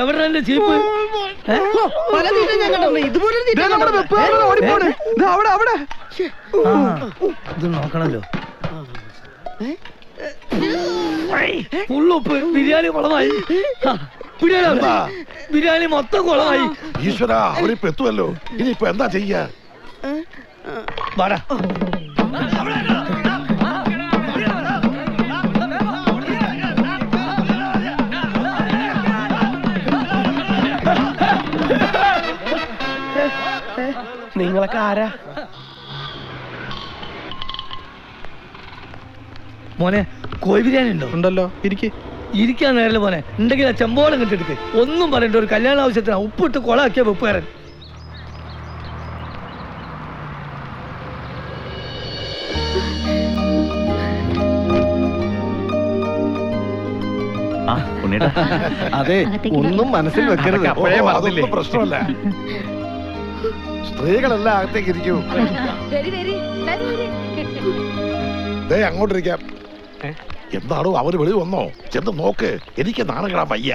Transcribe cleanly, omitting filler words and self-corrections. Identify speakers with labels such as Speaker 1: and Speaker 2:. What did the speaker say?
Speaker 1: എവിടെ എന്റെ ചീപ്പ്? ഇത് നോക്കണല്ലോ. ഫുള്ളുപ്പ്. ബിരിയാണി കുളമായി. ബിരിയാണി മൊത്തം കുളമായി.
Speaker 2: ഈശ്വര, അവരിപ്പോ എത്തുമല്ലോ. ഇനിയിപ്പോ എന്താ ചെയ്യാ?
Speaker 1: വാടാ.
Speaker 3: നിങ്ങളൊക്കെ ആരാ?
Speaker 1: മോനെ, കോഴി ബിരിയാണി ഉണ്ടോ?
Speaker 3: ഉണ്ടല്ലോ,
Speaker 1: ഇരിക്കാൻ നേരല്ലേ മോനെ. ഉണ്ടെങ്കിൽ ആ ചെമ്പോളം കിട്ടെടുക്ക്. ഒന്നും പറയണ്ട, ഒരു കല്യാണ ആവശ്യത്തിന് ഉപ്പിട്ട് കൊളാക്കിയ വെപ്പുകാരൻ.
Speaker 3: അതെ, ഒന്നും മനസ്സിൽ വെക്കരുത്.
Speaker 2: അതൊന്നും പ്രശ്നമല്ല. സ്ത്രീകളെല്ലാം അകത്തേക്ക് ഇരിക്കൂ. അങ്ങോട്ടിരിക്കാം. എന്താണോ അവര് വെളി വന്നോ? ചെന്ന് നോക്ക്. എനിക്ക് നാണങ്ങളാ വയ്യ.